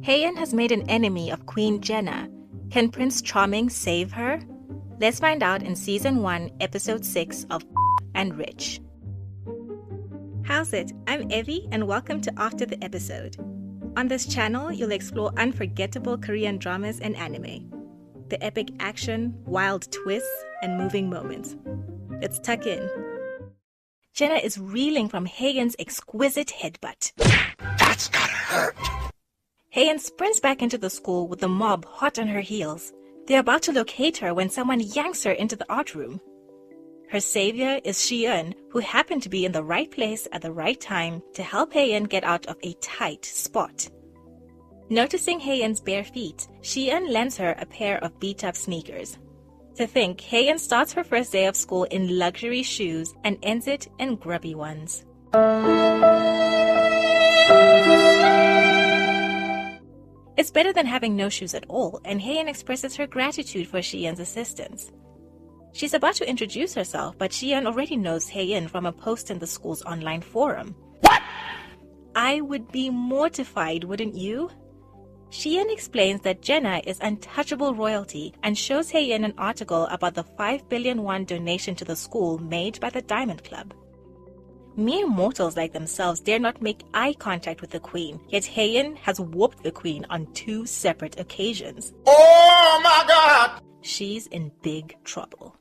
Hye-in has made an enemy of Queen Jenna. Can Prince Charming save her? Let's find out in Season 1, Episode 6 of and Rich. How's it? I'm Evie and welcome to After the Episode. On this channel, you'll explore unforgettable Korean dramas and anime. The epic action, wild twists, and moving moments. Let's tuck in. Jenna is reeling from Hye-in's exquisite headbutt. That's gotta hurt. Hye-in sprints back into the school with the mob hot on her heels. They're about to locate her when someone yanks her into the art room. Her savior is Hye-in, who happened to be in the right place at the right time to help Hye-in get out of a tight spot. Noticing Hye-in's bare feet, Hye-in lends her a pair of beat-up sneakers. To think, Hye-in starts her first day of school in luxury shoes and ends it in grubby ones. It's better than having no shoes at all, and Hye-in expresses her gratitude for Hye-in's assistance. She's about to introduce herself, but Hye-in already knows Hye-in from a post in the school's online forum. What? I would be mortified, wouldn't you? Hye-in explains that Jenna is untouchable royalty and shows Hye-in an article about the 5 billion won donation to the school made by the Diamond Club. Mere mortals like themselves dare not make eye contact with the queen, yet Hye-in has whooped the queen on 2 separate occasions. Oh my God! She's in big trouble.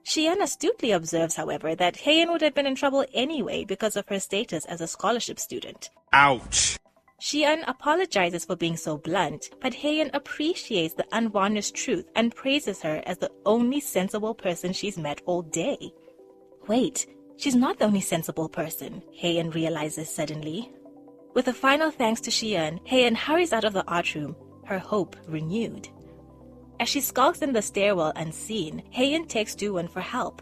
Hye-in astutely observes, however, that Hye-in would have been in trouble anyway because of her status as a scholarship student. Ouch! Hye-in apologizes for being so blunt, but Hye-in appreciates the unvarnished truth and praises her as the only sensible person she's met all day. Wait, she's not the only sensible person, Hye-in realizes suddenly. With a final thanks to Hye-in, Hye-in hurries out of the art room, her hope renewed. As she skulks in the stairwell unseen, Hye-in takes Do-won for help.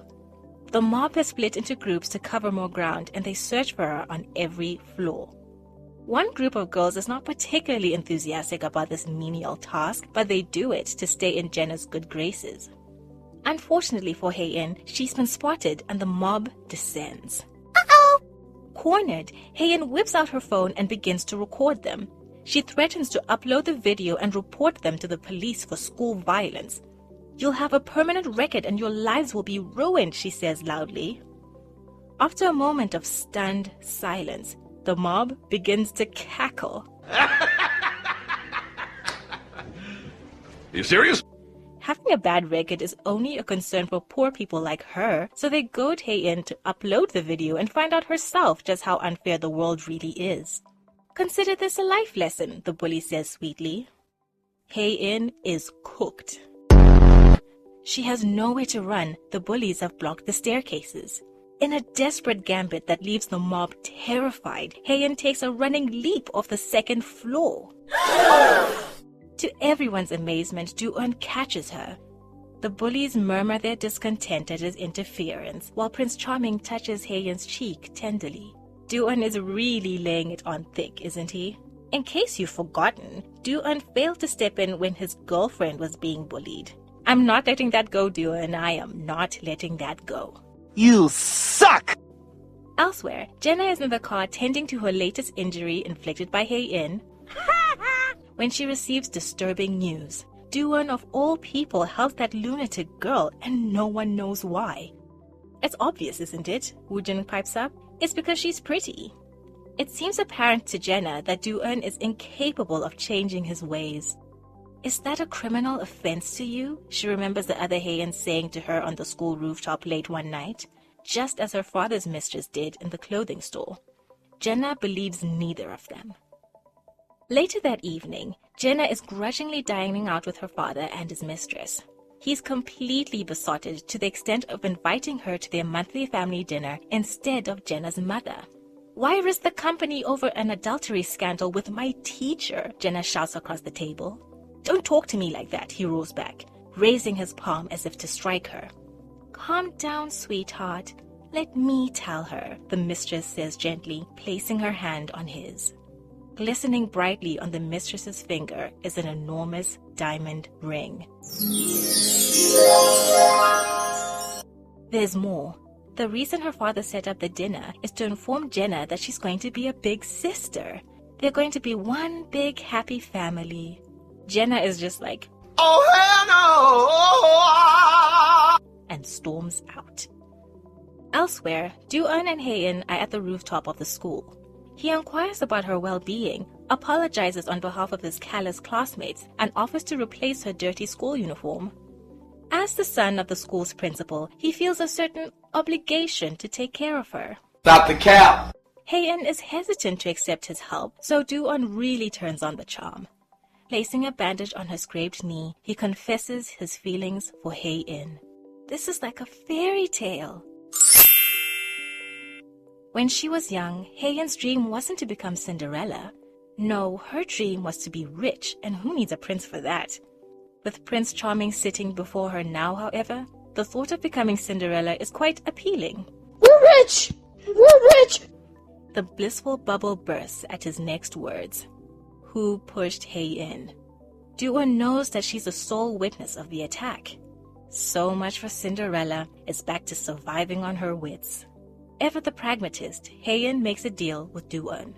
The mob has split into groups to cover more ground and they search for her on every floor. One group of girls is not particularly enthusiastic about this menial task, but they do it to stay in Jenna's good graces. Unfortunately for Hye-in, she's been spotted and the mob descends. Uh-oh! Cornered, Hye-in whips out her phone and begins to record them. She threatens to upload the video and report them to the police for school violence. "You'll have a permanent record and your lives will be ruined," she says loudly. After a moment of stunned silence, the mob begins to cackle. You serious? Having a bad record is only a concern for poor people like her, so they goad Hye-in to upload the video and find out herself just how unfair the world really is. "Consider this a life lesson," the bully says sweetly. Hye-in is cooked. She has nowhere to run. The bullies have blocked the staircases. In a desperate gambit that leaves the mob terrified, Hye-in takes a running leap off the 2nd floor. To everyone's amazement, Do-won catches her. The bullies murmur their discontent at his interference, while Prince Charming touches Hye-in's cheek tenderly. Do-won is really laying it on thick, isn't he? In case you've forgotten, Do-won failed to step in when his girlfriend was being bullied. I'm not letting that go, Do-won. I am not letting that go. You suck! Elsewhere, Jenna is in the car tending to her latest injury inflicted by Hye-in when she receives disturbing news. Do-won of all people helps that lunatic girl and no one knows why. It's obvious, isn't it? Woo-jin pipes up. It's because she's pretty. It seems apparent to Jenna that Do-won is incapable of changing his ways. "Is that a criminal offense to you?" she remembers the other Hye-in saying to her on the school rooftop late one night, just as her father's mistress did in the clothing store. Jenna believes neither of them. Later that evening, Jenna is grudgingly dining out with her father and his mistress. He's completely besotted to the extent of inviting her to their monthly family dinner instead of Jenna's mother. "Why risk the company over an adultery scandal with my teacher?" Jenna shouts across the table. "Don't talk to me like that," he roars back, raising his palm as if to strike her. "Calm down, sweetheart. Let me tell her," the mistress says gently, placing her hand on his. Glistening brightly on the mistress's finger is an enormous diamond ring. There's more. The reason her father set up the dinner is to inform Jenna that she's going to be a big sister. They're going to be one big happy family. Jenna is just like, Oh, hell no! and storms out. Elsewhere, Do-eun and Hye-in are at the rooftop of the school. He inquires about her well-being, apologizes on behalf of his callous classmates, and offers to replace her dirty school uniform. As the son of the school's principal, he feels a certain obligation to take care of her. Stop the cap! Hye-in is hesitant to accept his help, so Do-eun really turns on the charm. Placing a bandage on her scraped knee, he confesses his feelings for Hye-in. This is like a fairy tale. When she was young, Hye-in's dream wasn't to become Cinderella. No, her dream was to be rich, and who needs a prince for that? With Prince Charming sitting before her now, however, the thought of becoming Cinderella is quite appealing. We're rich! We're rich! The blissful bubble bursts at his next words. Who pushed Hye-in? Do-eun knows that she's the sole witness of the attack. So much for Cinderella is back to surviving on her wits. Ever the pragmatist, Hye-in makes a deal with Do-eun.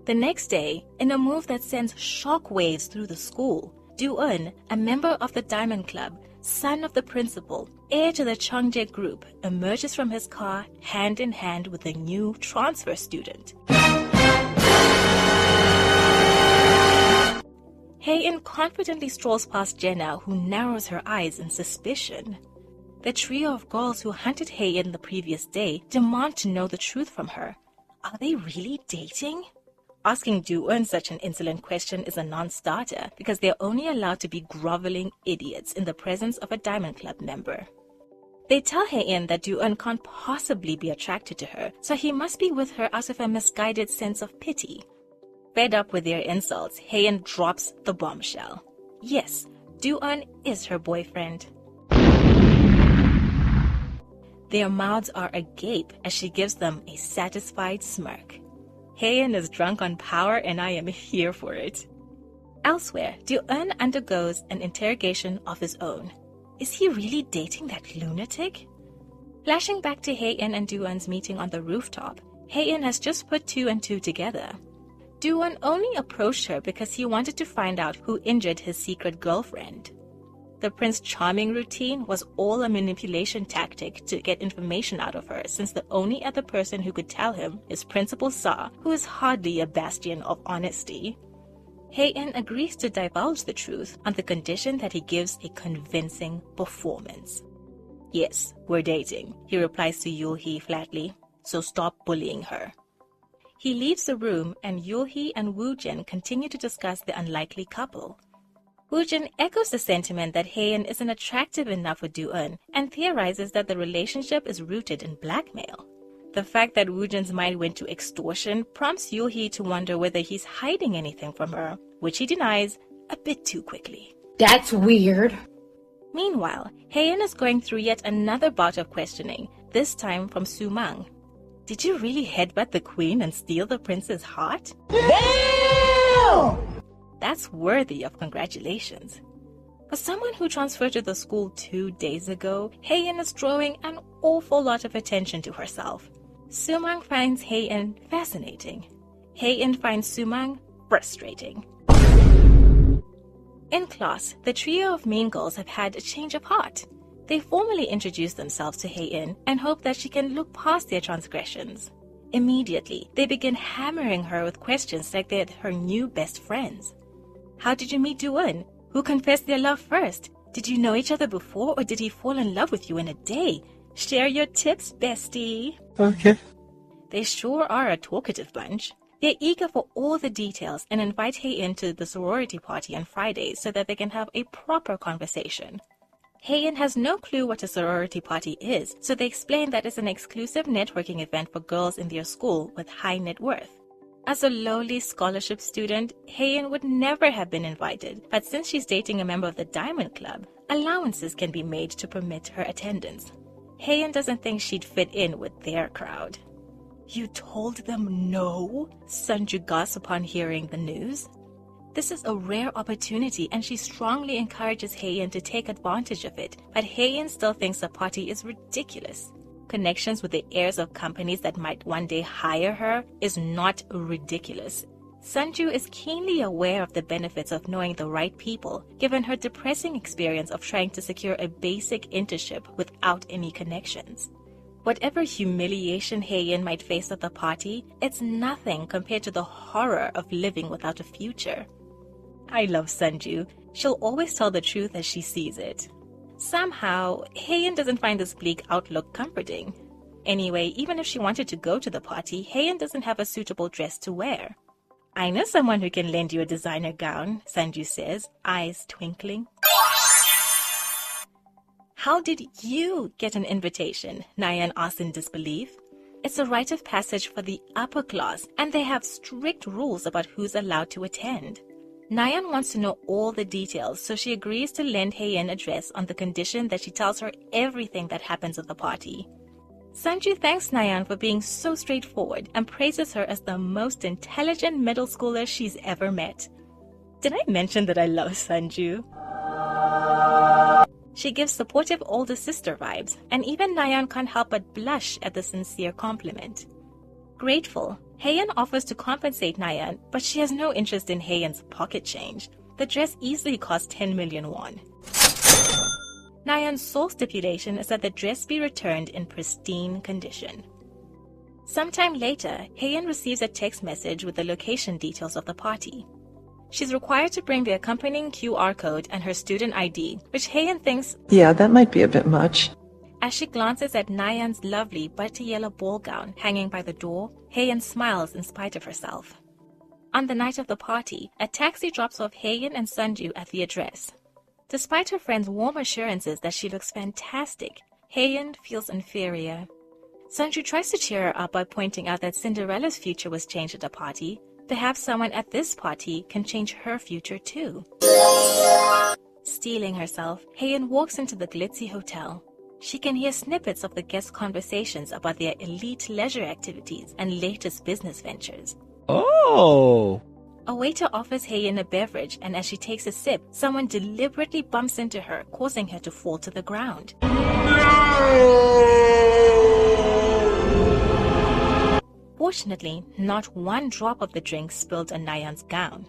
The next day, in a move that sends shockwaves through the school, Do-eun, a member of the Diamond Club, son of the principal, heir to the Changjae group, emerges from his car hand in hand with a new transfer student. Hye-in confidently strolls past Jenna, who narrows her eyes in suspicion. The trio of girls who hunted Hye-in the previous day demand to know the truth from her. Are they really dating? Asking Do-eun such an insolent question is a non-starter because they're only allowed to be groveling idiots in the presence of a Diamond Club member. They tell Hye-in that Do-eun can't possibly be attracted to her, so he must be with her out of a misguided sense of pity. Fed up with their insults, Hye-in drops the bombshell. Yes, Do-eun is her boyfriend. Their mouths are agape as she gives them a satisfied smirk. Hye-in is drunk on power and I am here for it. Elsewhere, Do-eun undergoes an interrogation of his own. Is he really dating that lunatic? Flashing back to Hye-in and Do-eun's meeting on the rooftop, Hye-in has just put two and two together. Do-eun only approached her because he wanted to find out who injured his secret girlfriend. The Prince Charming routine was all a manipulation tactic to get information out of her, since the only other person who could tell him is Principal Sa, who is hardly a bastion of honesty. Hye-in agrees to divulge the truth on the condition that he gives a convincing performance. Yes, we're dating, he replies to Yul-hee flatly, so stop bullying her. He leaves the room and Yul-hee and Woo-jin continue to discuss the unlikely couple. Woo-jin echoes the sentiment that Hye-in isn't attractive enough for Do-eun and theorizes that the relationship is rooted in blackmail. The fact that Woo-jin's mind went to extortion prompts Yul-hee to wonder whether he's hiding anything from her, which he denies a bit too quickly. That's weird. Meanwhile, Hye-in is going through yet another bout of questioning, this time from Soo-mang. Did you really headbutt the queen and steal the prince's heart? Damn! That's worthy of congratulations. For someone who transferred to the school 2 days ago, Hye-in is drawing an awful lot of attention to herself. Soo-mang finds Hye-in fascinating. Hye-in finds Soo-mang frustrating. In class, the trio of mean girls have had a change of heart. They formally introduce themselves to Hye-in and hope that she can look past their transgressions. Immediately, they begin hammering her with questions like they're her new best friends. How did you meet Do-eun? Who confessed their love first? Did you know each other before, or did he fall in love with you in a day? Share your tips, bestie. Okay. They sure are a talkative bunch. They're eager for all the details and invite Hye-in to the sorority party on Fridays so that they can have a proper conversation. Hye-in has no clue what a sorority party is, so they explain that it's an exclusive networking event for girls in their school with high net worth. As a lowly scholarship student, Hye-in would never have been invited, but since she's dating a member of the Diamond Club, allowances can be made to permit her attendance. Hye-in doesn't think she'd fit in with their crowd. You told them no? Sunju gasps upon hearing the news. This is a rare opportunity and she strongly encourages Hye-in to take advantage of it, but Hye-in still thinks the party is ridiculous. Connections with the heirs of companies that might one day hire her is not ridiculous. Sunju is keenly aware of the benefits of knowing the right people, given her depressing experience of trying to secure a basic internship without any connections. Whatever humiliation Hye-in might face at the party, it's nothing compared to the horror of living without a future. I love Sunju. She'll always tell the truth as she sees it. Somehow, Hye-in doesn't find this bleak outlook comforting. Anyway, even if she wanted to go to the party, Hye-in doesn't have a suitable dress to wear. I know someone who can lend you a designer gown, Sunju says, eyes twinkling. How did you get an invitation? Na-yeon asks in disbelief. It's a rite of passage for the upper class, and they have strict rules about who's allowed to attend. Na-yeon wants to know all the details, so she agrees to lend Hye-in a dress on the condition that she tells her everything that happens at the party. Sunju thanks Na-yeon for being so straightforward and praises her as the most intelligent middle schooler she's ever met. Did I mention that I love Sunju? She gives supportive older sister vibes, and even Na-yeon can't help but blush at the sincere compliment. Grateful, Hye-in offers to compensate Na-yeon, but she has no interest in Hye-in's pocket change. The dress easily cost 10 million won. Na-yeon's sole stipulation is that the dress be returned in pristine condition. Sometime later, Hye-in receives a text message with the location details of the party. She's required to bring the accompanying QR code and her student ID, which Hye-in thinks, yeah, that might be a bit much. As she glances at Na-yeon's lovely butty yellow ball gown hanging by the door, Hye-in smiles in spite of herself. On the night of the party, a taxi drops off Hye-in and Sunju at the address. Despite her friend's warm assurances that she looks fantastic, Hye-in feels inferior. Sunju tries to cheer her up by pointing out that Cinderella's future was changed at a party. Perhaps someone at this party can change her future too. Steeling herself, Hye-in walks into the glitzy hotel. She can hear snippets of the guests' conversations about their elite leisure activities and latest business ventures. Oh! A waiter offers Hye-in a beverage, and as she takes a sip, someone deliberately bumps into her, causing her to fall to the ground. Fortunately, not one drop of the drink spilled on Na-yeon's gown.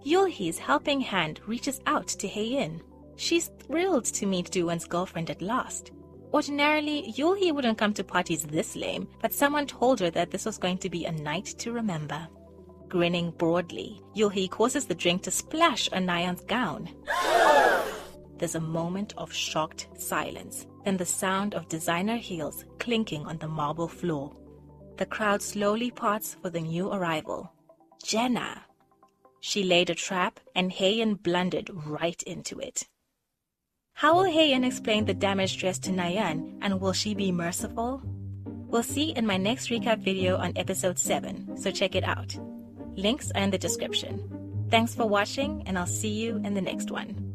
Yulhee's helping hand reaches out to Hye-in. She's thrilled to meet Do-won's girlfriend at last. Ordinarily, Yulhee wouldn't come to parties this lame, but someone told her that this was going to be a night to remember. Grinning broadly, Yulhee causes the drink to splash on Na-yeon's gown. There's a moment of shocked silence, then the sound of designer heels clinking on the marble floor. The crowd slowly parts for the new arrival, Jenna. She laid a trap, and Hye-in blundered right into it. How will Hye-in explain the damaged dress to Na-yeon, and will she be merciful? We'll see in my next recap video on episode 7, so check it out. Links are in the description. Thanks for watching, and I'll see you in the next one.